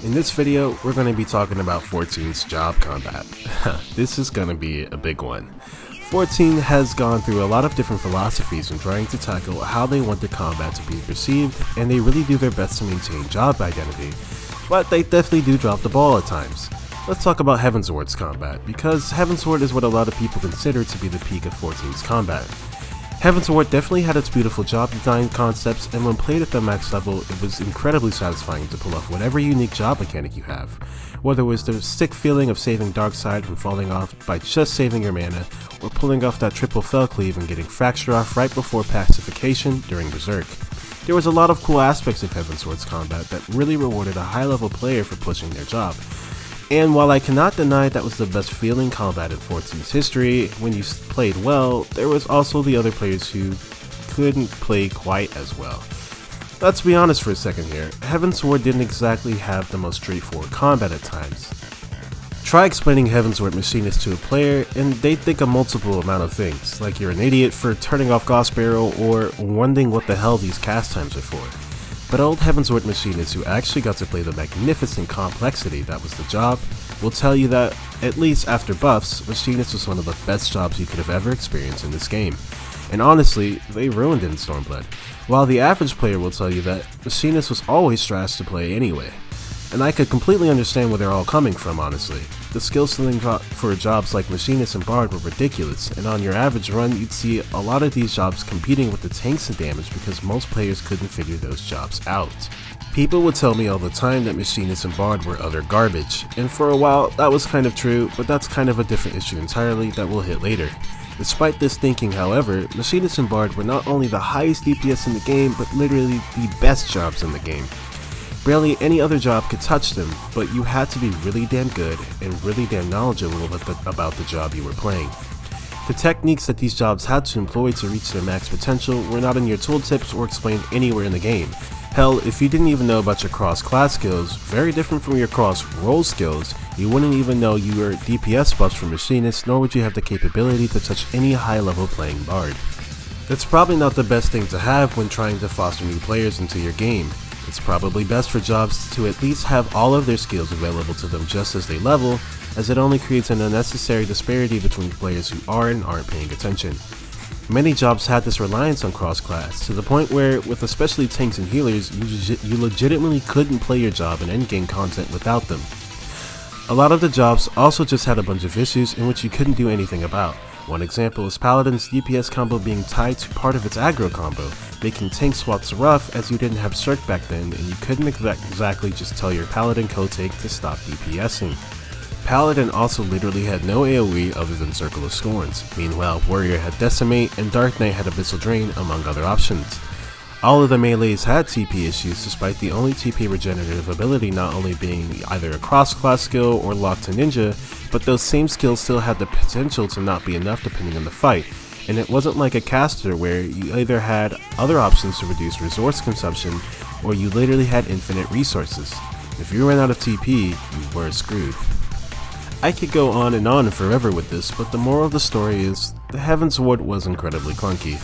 In this video, we're going to be talking about 14's job combat. This is going to be a big one. 14 has gone through a lot of different philosophies in trying to tackle how they want the combat to be perceived, and they really do their best to maintain job identity, but they definitely do drop the ball at times. Let's talk about Heavensward's combat, because Heavensward is what a lot of people consider to be the peak of 14's combat. Heavensward definitely had its beautiful job design concepts, and when played at the max level, it was incredibly satisfying to pull off whatever unique job mechanic you have. Whether it was the sick feeling of saving Darkside from falling off by just saving your mana, or pulling off that triple fell cleave and getting Fracture off right before pacification during Berserk. There was a lot of cool aspects of Heavensward's combat that really rewarded a high level player for pushing their job. And while I cannot deny that was the best feeling combat in 14's history, when you played well, there was also the other players who couldn't play quite as well. Let's be honest for a second here, Heavensward didn't exactly have the most straightforward combat at times. Try explaining Heavensward Machinist to a player and they'd think a multiple amount of things, like you're an idiot for turning off Gauss Barrel or wondering what the hell these cast times are for. But old Heavensward Machinists who actually got to play the magnificent complexity that was the job will tell you that, at least after buffs, Machinist was one of the best jobs you could have ever experienced in this game. And honestly, they ruined it in Stormblood, while the average player will tell you that Machinist was always trash to play anyway. And I could completely understand where they're all coming from, honestly. The skill ceiling for jobs like Machinist and Bard were ridiculous, and on your average run you'd see a lot of these jobs competing with the tanks and damage because most players couldn't figure those jobs out. People would tell me all the time that Machinist and Bard were utter garbage, and for a while that was kind of true, but that's kind of a different issue entirely that we'll hit later. Despite this thinking, however, Machinist and Bard were not only the highest DPS in the game, but literally the best jobs in the game. Barely any other job could touch them, but you had to be really damn good and really damn knowledgeable about the job you were playing. The techniques that these jobs had to employ to reach their max potential were not in your tooltips or explained anywhere in the game. Hell, if you didn't even know about your cross-class skills, very different from your cross-role skills, you wouldn't even know you were DPS buffs from Machinists, nor would you have the capability to touch any high-level playing Bard. That's probably not the best thing to have when trying to foster new players into your game. It's probably best for jobs to at least have all of their skills available to them just as they level, as it only creates an unnecessary disparity between players who are and aren't paying attention. Many jobs had this reliance on cross-class, to the point where, with especially tanks and healers, you legitimately couldn't play your job in endgame content without them. A lot of the jobs also just had a bunch of issues in which you couldn't do anything about. One example is Paladin's DPS combo being tied to part of its aggro combo, making tank swaps rough as you didn't have Cirque back then and you couldn't exactly just tell your Paladin co-take to stop DPSing. Paladin also literally had no AoE other than Circle of Scorns. Meanwhile, Warrior had Decimate and Dark Knight had Abyssal Drain, among other options. All of the melees had TP issues, despite the only TP regenerative ability not only being either a cross-class skill or locked to ninja, but those same skills still had the potential to not be enough depending on the fight, and it wasn't like a caster where you either had other options to reduce resource consumption, or you literally had infinite resources. If you ran out of TP, you were screwed. I could go on and forever with this, but the moral of the story is, the Heavensward was incredibly clunky.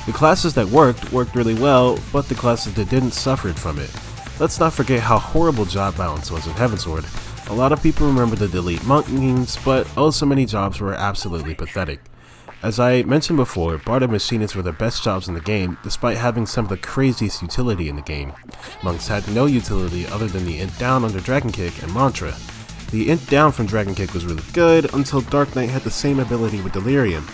The classes that worked really well, but the classes that didn't suffered from it. Let's not forget how horrible job balance was in Heavensward. A lot of people remember the delete monk memes, but also many jobs were absolutely pathetic. As I mentioned before, Bard and Machinists were the best jobs in the game, despite having some of the craziest utility in the game. Monks had no utility other than the int down under Dragon Kick and Mantra. The int down from Dragon Kick was really good until Dark Knight had the same ability with Delirium.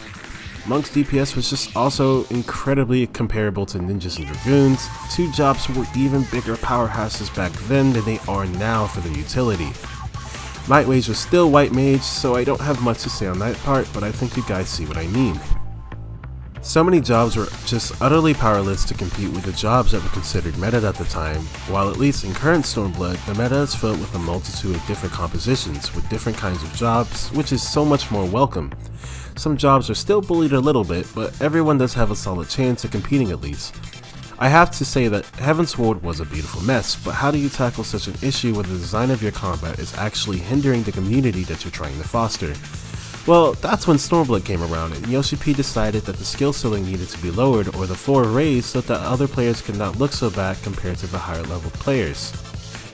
Monk's DPS was just also incredibly comparable to Ninjas and Dragoons. Two jobs were even bigger powerhouses back then than they are now for their utility. Night Mage was still White Mage, so I don't have much to say on that part, but I think you guys see what I mean. So many jobs were just utterly powerless to compete with the jobs that were considered meta at the time, while at least in current Stormblood, the meta is filled with a multitude of different compositions with different kinds of jobs, which is so much more welcome. Some jobs are still bullied a little bit, but everyone does have a solid chance of competing at least. I have to say that Heavensward was a beautiful mess, but how do you tackle such an issue where the design of your combat is actually hindering the community that you're trying to foster? Well, that's when Stormblood came around, and Yoshi P decided that the skill ceiling needed to be lowered or the floor raised so that other players could not look so bad compared to the higher level players.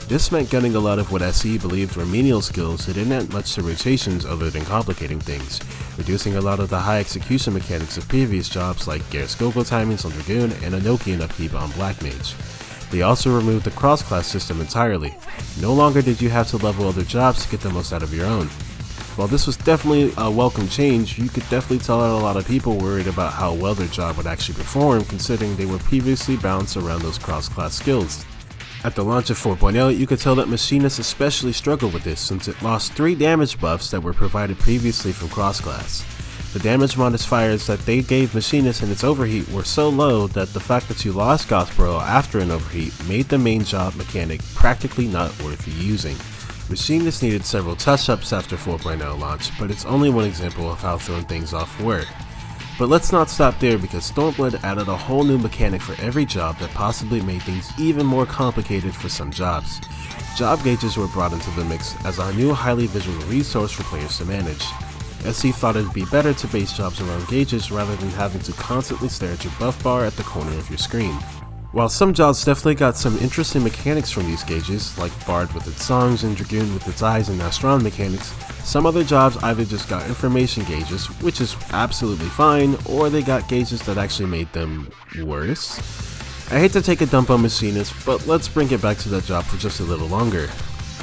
This meant getting a lot of what SE believed were menial skills that didn't add much to rotations other than complicating things, reducing a lot of the high execution mechanics of previous jobs like Garrett's go-go timings on Dragoon and Enochian upkeep on Black Mage. They also removed the cross-class system entirely. No longer did you have to level other jobs to get the most out of your own. While this was definitely a welcome change, you could definitely tell that a lot of people worried about how well their job would actually perform considering they were previously balanced around those cross-class skills. At the launch of 4.0, you could tell that Machinists especially struggled with this since it lost 3 damage buffs that were provided previously from cross-class. The damage modifiers that they gave Machinist in its overheat were so low that the fact that you lost Gothbro after an overheat made the main job mechanic practically not worth using. Machinist needed several touch-ups after 4.0 launch, but it's only one example of how throwing things off were. But let's not stop there because Stormblood added a whole new mechanic for every job that possibly made things even more complicated for some jobs. Job gauges were brought into the mix as a new highly visual resource for players to manage. SC thought it'd be better to base jobs around gauges rather than having to constantly stare at your buff bar at the corner of your screen. While some jobs definitely got some interesting mechanics from these gauges, like Bard with its songs and Dragoon with its eyes and Astron mechanics, some other jobs either just got information gauges, which is absolutely fine, or they got gauges that actually made them worse. I hate to take a dump on Machinist, but let's bring it back to that job for just a little longer.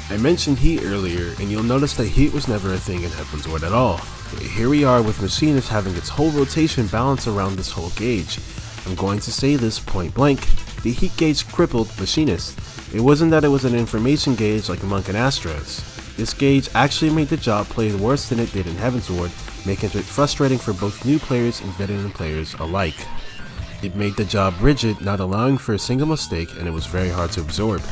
I mentioned heat earlier, and you'll notice that heat was never a thing in Heavensward at all. Here we are with Machinist having its whole rotation balanced around this whole gauge. I'm going to say this point blank, the heat gauge crippled Machinist. It wasn't that it was an information gauge like Monk and Astros. This gauge actually made the job play worse than it did in Heavensward, making it frustrating for both new players and veteran players alike. It made the job rigid, not allowing for a single mistake, and it was very hard to absorb.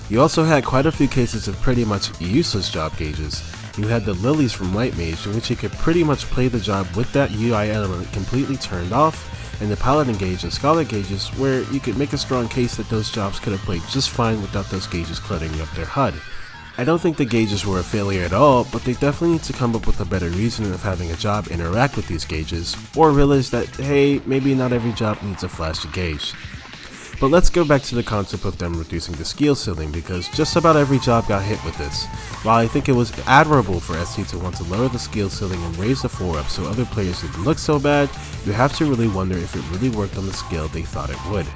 You also had quite a few cases of pretty much useless job gauges. You had the Lilies from White Mage, in which you could pretty much play the job with that UI element completely turned off, and the Paladin gauge and Scholar gauges, where you could make a strong case that those jobs could have played just fine without those gauges cluttering up their HUD. I don't think the gauges were a failure at all, but they definitely need to come up with a better reason of having a job interact with these gauges, or realize that, hey, maybe not every job needs a flashy gauge. But let's go back to the concept of them reducing the skill ceiling, because just about every job got hit with this. While I think it was admirable for SC to want to lower the skill ceiling and raise the floor up so other players didn't look so bad, you have to really wonder if it really worked on the scale they thought it would.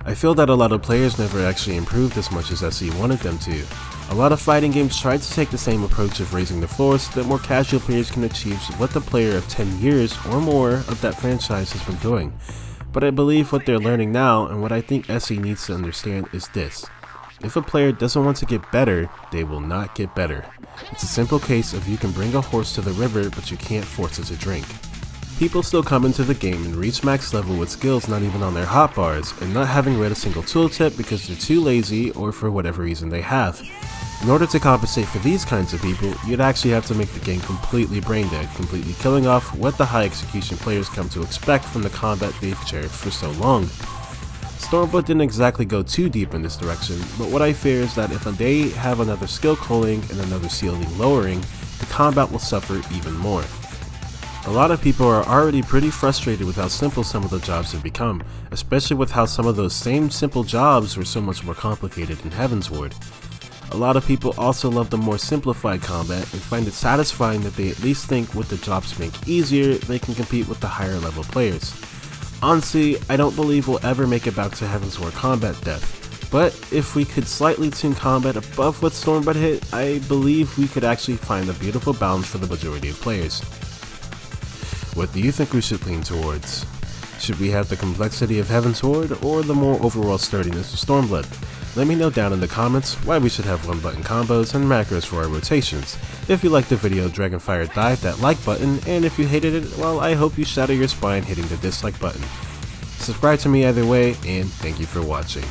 I feel that a lot of players never actually improved as much as SC wanted them to. A lot of fighting games tried to take the same approach of raising the floor so that more casual players can achieve what the player of 10 years or more of that franchise has been doing. But I believe what they're learning now, and what I think SC needs to understand, is this. If a player doesn't want to get better, they will not get better. It's a simple case of you can bring a horse to the river, but you can't force it to drink. People still come into the game and reach max level with skills not even on their hotbars, and not having read a single tooltip because they're too lazy or for whatever reason they have. In order to compensate for these kinds of people, you'd actually have to make the game completely brain dead, completely killing off what the high execution players come to expect from the combat they've cherished for so long. Stormblood didn't exactly go too deep in this direction, but what I fear is that if they have another skill culling and another ceiling lowering, the combat will suffer even more. A lot of people are already pretty frustrated with how simple some of the jobs have become, especially with how some of those same simple jobs were so much more complicated in Heavensward. A lot of people also love the more simplified combat and find it satisfying that they at least think with the jobs make easier, they can compete with the higher level players. Honestly, I don't believe we'll ever make it back to Heavensward combat depth, but if we could slightly tune combat above what Stormblood hit, I believe we could actually find a beautiful balance for the majority of players. What do you think we should lean towards? Should we have the complexity of Heavensward or the more overall sturdiness of Stormblood? Let me know down in the comments why we should have one button combos and macros for our rotations. If you liked the video, Dragonfire dive that like button, and if you hated it, well, I hope you shatter your spine hitting the dislike button. Subscribe to me either way, and thank you for watching.